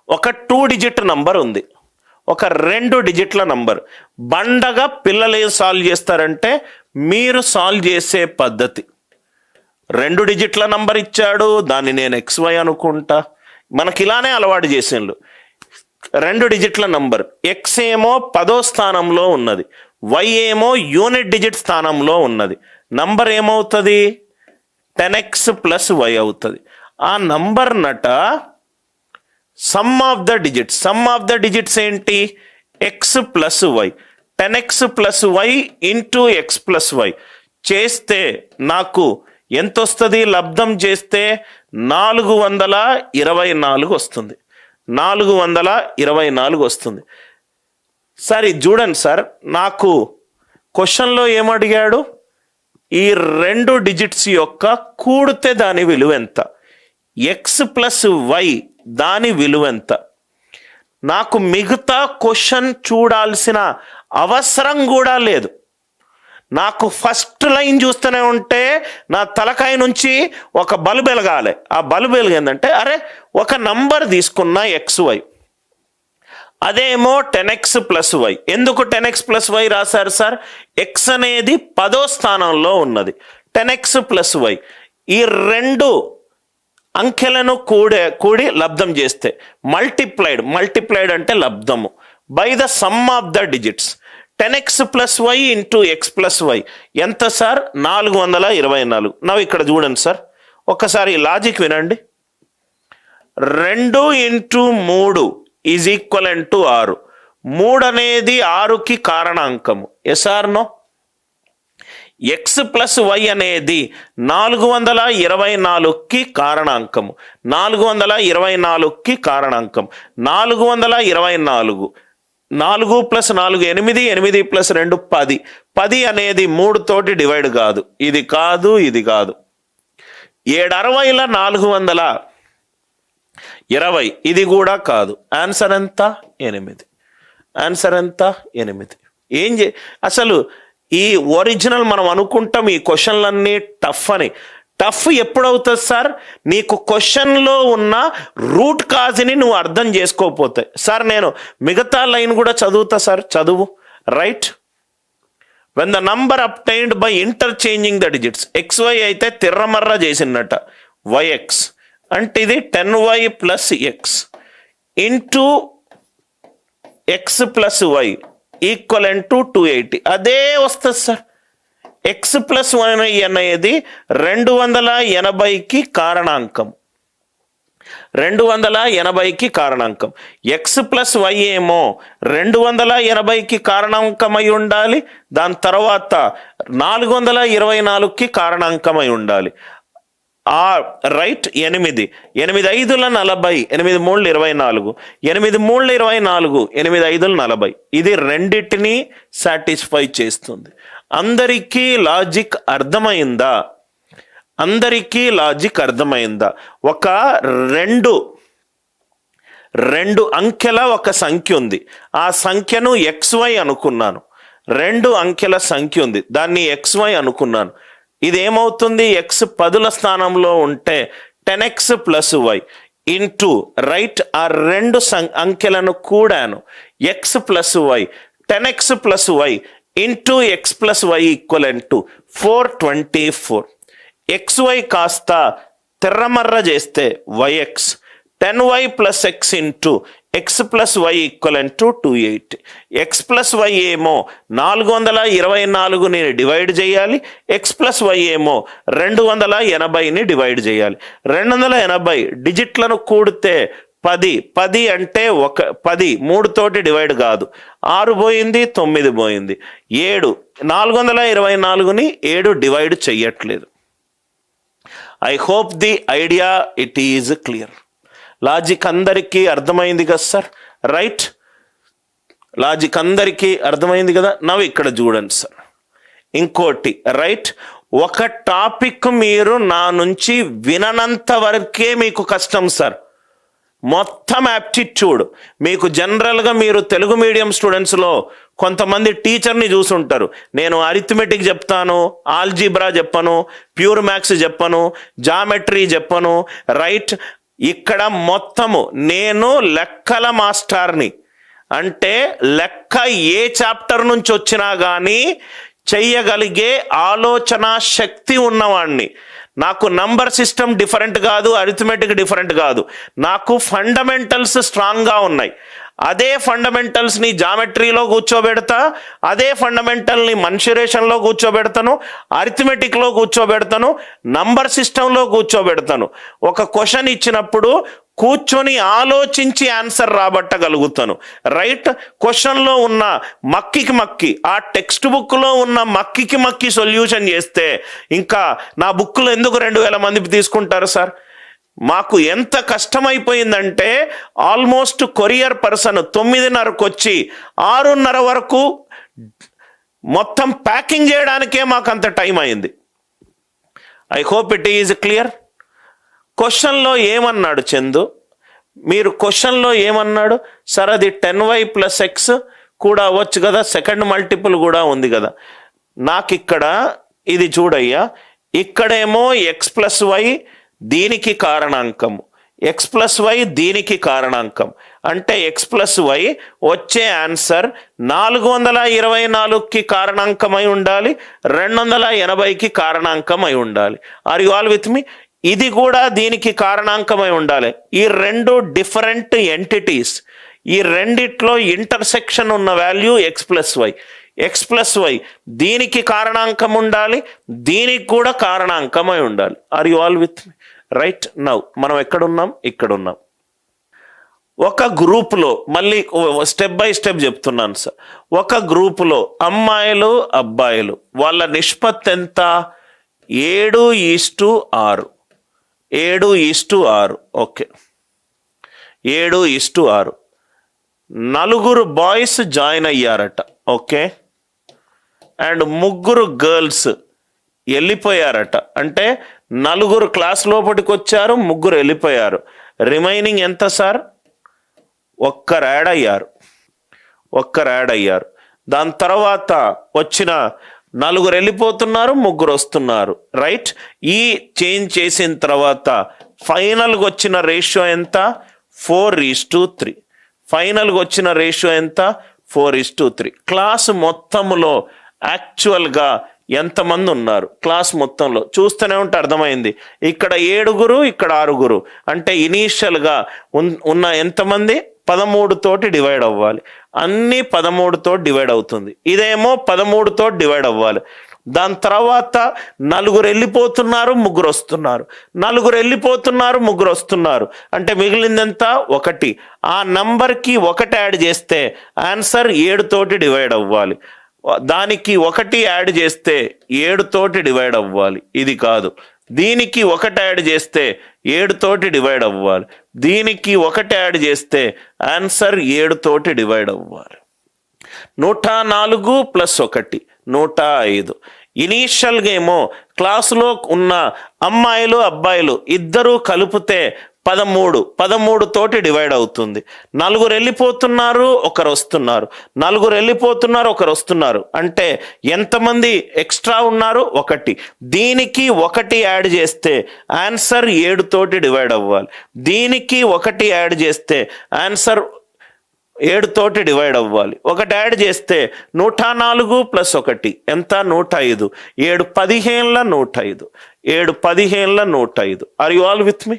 ఒక 2 digit number ఉంది, ఒక 2 డిజిట్ల నంబర్. బండగా పిల్లలు ఏం సాల్వ్ చేస్తారంటే మీరు సాల్వ్ చేసే పద్ధతి, 2 డిజిట్ల నంబర్ ఇచ్చాడు, దాన్ని నేను XY అనుకుంటా. మనకి ఇలానే అలవాటు చేసిండ్రు. 2 డిజిట్ల నంబర్, X ఏమో 10వ స్థానంలో ఉన్నది, Y ఏమో యూనిట్ డిజిట్ స్థానంలో ఉన్నది. నంబర్ ఏమవుతుంది? 10x + y అవుతుంది. ఆ నంబర్ నట సమ్ ఆఫ్ ద డిజిట్స్ ఏంటి? x + y. 10x + y into x + y చేస్తే నాకు ఎంత వస్తుంది? లబ్ధం చేస్తే 424 వస్తుంది. 424 వస్తుంది. సరే చూడండి సార్, నాకు క్వశ్చన్లో ఏమడిగాడు? ఈ 2 డిజిట్స్ యొక్క కూడితే దాని విలువ ఎంత? x + y దాని విలువ ఎంత? నాకు మిగతా క్వశ్చన్ చూడాల్సిన అవసరం కూడా లేదు. నాకు ఫస్ట్ లైన్ చూస్తూనే ఉంటే నా తలకాయ నుంచి ఒక బల్బు వెలగాలి. ఆ బల్బు వెలిగిందంటే అరే ఒక నంబర్ తీసుకున్న XY, అదేమో 10x + y. ఎందుకు 10x + y రాశారు సార్? x అనేది 10వ స్థానంలో ఉన్నది, 10x + y. ఈ 2 అంకెలను కూడి లబ్ధం చేస్తే మల్టిప్లైడ్ అంటే లబ్ధము by the sum of the digits. 10x + y into x + y ఎంత సార్? 424. నవ్వు ఇక్కడ చూడండి సార్, ఒక్కసారి లాజిక్ వినండి. 2 × 3 ఈజ్ ఈక్వలెంట్ టు 6. 3 అనేది 6కి కారణాంకము. Yes or no? x + y అనేది 424కి కారణాంకము. 424కి కారణాంకం 424. 4 + 4 8, 8 + 2 10. 10 అనేది 3 తోటి డివైడ్ కాదు, ఇది కాదు, ఇది కాదు. 7/60 420, ఇది కూడా కాదు. ఆన్సర్ ఎంత? 8. ఆన్సర్ ఎంత? 8. అసలు ఈ ఒరిజినల్ మనం అనుకుంటాం ఈ క్వశ్చన్లన్నీ టఫ్ అని. టఫ్ ఎప్పుడవుతుంది సార్? నీకు క్వశ్చన్లో ఉన్న రూట్ కాజ్ని నువ్వు అర్థం చేసుకోకపోతే. సార్ నేను మిగతా లైన్ కూడా చదువుతా సార్, చదువు. Right, when the number obtained by interchanging the digits. XY అయితే తిర్రమర్ర చేసినట్ట, YX అంటే ఇది 10y + x into x + y equivalent to 280. అదే వస్తుంది సార్. x + y అనేది 280కి కారణాంకం. 280కి కారణాంకం. x + y ఏమో 280కి కారణాంకమై ఉండాలి. దాని తర్వాత 424కి కారణాంకమై ఉండాలి. రైట్, 8. 8 5 40, 8 3 24, 8 3 24, 8 5 40. ఇది రెండిటిని సాటిస్ఫై చేస్తుంది. అందరికీ లాజిక్ అర్థమైందా? అందరికీ లాజిక్ అర్థమైందా? ఒక 2 అంకెల ఒక సంఖ్య ఉంది. ఆ సంఖ్యను XY అనుకున్నాను. 2 అంకెల సంఖ్య ఉంది, దాన్ని XY అనుకున్నాను. ఇదేమవుతుంది? x 10ల స్థానంలో ఉంటే 10x + y ఇంటూ రైట్ ఆ 2 అంకెలను కూడాను x + y, 10x + y into x + y equivalent to 424. XY కాస్త తిర్రమర్ర చేస్తే YX, 10y + x into x + y equivalent to 280. x + y ఏమో 424ని డివైడ్ చేయాలి, x + y ఏమో 280ని డివైడ్ చేయాలి. 280 డిజిట్లను కూడితే 10 అంటే 10 3 తోటి డివైడ్ కాదు. 6 పోయింది, 9 పోయింది, 7. 424ని 7 డివైడ్ చెయ్యట్లేదు. I hope the idea it is clear. Logic అందరికీ అర్థమైంది కదా సార్? రైట్, లాజిక్ అందరికీ అర్థమైంది కదా? నవ్వు ఇక్కడ చూడండి సార్, ఇంకోటి. రైట్, ఒక టాపిక్ మీరు నా నుంచి విననంత వరకే మీకు కష్టం సార్. మొత్తం యాప్టిట్యూడ్ మీకు జనరల్గా మీరు తెలుగు మీడియం స్టూడెంట్స్లో కొంతమంది టీచర్ని చూసుంటారు. నేను అరిథమెటిక్ చెప్తాను, ఆల్జీబ్రా చెప్పను, ప్యూర్ మ్యాథ్స్ చెప్పను, జామెట్రీ చెప్పను. రైట్, ఇక్కడ మొత్తము నేను లెక్కల మాస్టర్ని, అంటే లెక్క ఏ చాప్టర్ నుంచి వచ్చినా కానీ చెయ్యగలిగే ఆలోచన శక్తి ఉన్నవాణ్ణి. నాకు నంబర్ సిస్టమ్ డిఫరెంట్ కాదు, అరిథమెటిక్ డిఫరెంట్ కాదు, నాకు ఫండమెంటల్స్ స్ట్రాంగ్గా ఉన్నాయి. అదే ఫండమెంటల్స్ని జామెట్రీలో కూర్చోబెడతా, అదే ఫండమెంటల్ని మన్సురేషన్లో కూర్చోబెడతాను, అరిథమెటిక్లో కూర్చోబెడతాను, నంబర్ సిస్టంలో కూర్చోబెడతాను. ఒక క్వశ్చన్ ఇచ్చినప్పుడు కూర్చొని ఆలోచించి ఆన్సర్ రాబట్టగలుగుతాను. రైట్? క్వశ్చన్లో ఉన్న మక్కి ఆ టెక్స్ట్ బుక్లో ఉన్న మక్కి సొల్యూషన్ చేస్తే ఇంకా నా బుక్లో ఎందుకు 2000 మంది తీసుకుంటారు సార్? మాకు ఎంత కష్టమైపోయిందంటే ఆల్మోస్ట్ కొరియర్ పర్సన్ 9:30కు వచ్చి 6:30 వరకు మొత్తం ప్యాకింగ్ చేయడానికే మాకు అంత టైం అయింది. I hope it is clear. క్వశ్చన్లో ఏమన్నాడు చందు? మీరు క్వశ్చన్లో ఏమన్నాడు సార్? అది 10y + x కూడా అవ్వచ్చు కదా, సెకండ్ మల్టిపుల్ కూడా ఉంది కదా. నాకు ఇక్కడ ఇది చూడయ్యా, ఇక్కడేమో x + y దీనికి కారణాంకము, x + y దీనికి కారణాంకం, అంటే x + y వచ్చే ఆన్సర్ 424కి కారణాంకమై ఉండాలి, 280కి కారణాంకమై ఉండాలి. ఆర్ యు ఆల్ విత్ మీ? ఇది కూడా దీనికి కారణాంకమై ఉండాలి. ఈ రెండు డిఫరెంట్ ఎంటిటీస్, ఈ రెండిట్లో ఇంటర్సెక్షన్ ఉన్న value x + y. x + y దీనికి కారణాంకం ఉండాలి, దీనికి కూడా కారణాంకమై ఉండాలి. Are you all with me? Right? Now మనం ఎక్కడున్నాం? ఇక్కడున్నాం. ఒక గ్రూపులో, మళ్ళీ స్టెప్ బై స్టెప్ చెప్తున్నాను సార్. ఒక గ్రూపులో అమ్మాయిలు అబ్బాయిలు వాళ్ళ నిష్పత్తి ఎంత? 7:6. 7:6. ఓకే, 7:6. 4 బాయ్స్ జాయిన్ అయ్యారట. ఓకే, అండ్ 3 గర్ల్స్ వెళ్ళిపోయారట. అంటే 4 క్లాస్ లోపలికి వచ్చారు, 3 వెళ్ళిపోయారు. రిమైనింగ్ ఎంత సార్? 1 యాడ్ అయ్యారు. దాని తర్వాత వచ్చిన 4 వెళ్ళిపోతున్నారు, 3 వస్తున్నారు. రైట్? ఈ చేంజ్ చేసిన తర్వాత ఫైనల్గా వచ్చిన రేషియో ఎంత? 4:3. ఫైనల్గా వచ్చిన రేషియో ఎంత? 4:3. క్లాస్ మొత్తంలో యాక్చువల్గా ఎంతమంది ఉన్నారు? క్లాస్ మొత్తంలో చూస్తూనే ఉంటే అర్థమైంది. ఇక్కడ 7, ఇక్కడ 6. అంటే ఇనీషియల్గా ఉన్న ఎంతమంది? 13 తోటి డివైడ్ అవ్వాలి. అన్నీ 13 తోటి డివైడ్ అవుతుంది. ఇదేమో 13 తోటి డివైడ్ అవ్వాలి. దాని తర్వాత 4 వెళ్ళిపోతున్నారు, 3 వస్తున్నారు. 4 వెళ్ళిపోతున్నారు, 3 వస్తున్నారు. అంటే మిగిలిందంతా 1. ఆ నంబర్కి 1 యాడ్ చేస్తే ఆన్సర్ 7 తోటి డివైడ్ అవ్వాలి. దానికి 1 యాడ్ చేస్తే 7 తోటి డివైడ్ అవ్వాలి. ఇది కాదు. దీనికి 1 యాడ్ చేస్తే 7 తోటి డివైడ్ అవ్వాలి. దీనికి 1 యాడ్ చేస్తే ఆన్సర్ 7 తోటి డివైడ్ అవ్వాలి. 104 + 1 105. ఇనీషియల్గా ఏమో క్లాసులో ఉన్న అమ్మాయిలు అబ్బాయిలు ఇద్దరూ కలిపితే 13 తోటి డివైడ్ అవుతుంది. 4 వెళ్ళిపోతున్నారు, 1 వస్తున్నారు. 4 వెళ్ళిపోతున్నారు, 1 వస్తున్నారు. అంటే ఎంతమంది ఎక్స్ట్రా ఉన్నారు? 1. దీనికి 1 యాడ్ చేస్తే ఆన్సర్ 7 తోటి డివైడ్ అవ్వాలి. దీనికి 1 యాడ్ చేస్తే ఆన్సర్ 7 తోటి డివైడ్ అవ్వాలి. 1 యాడ్ చేస్తే 104 + 1 ఎంత? 105. 7 15 105. 7 15 105. Are you all with me?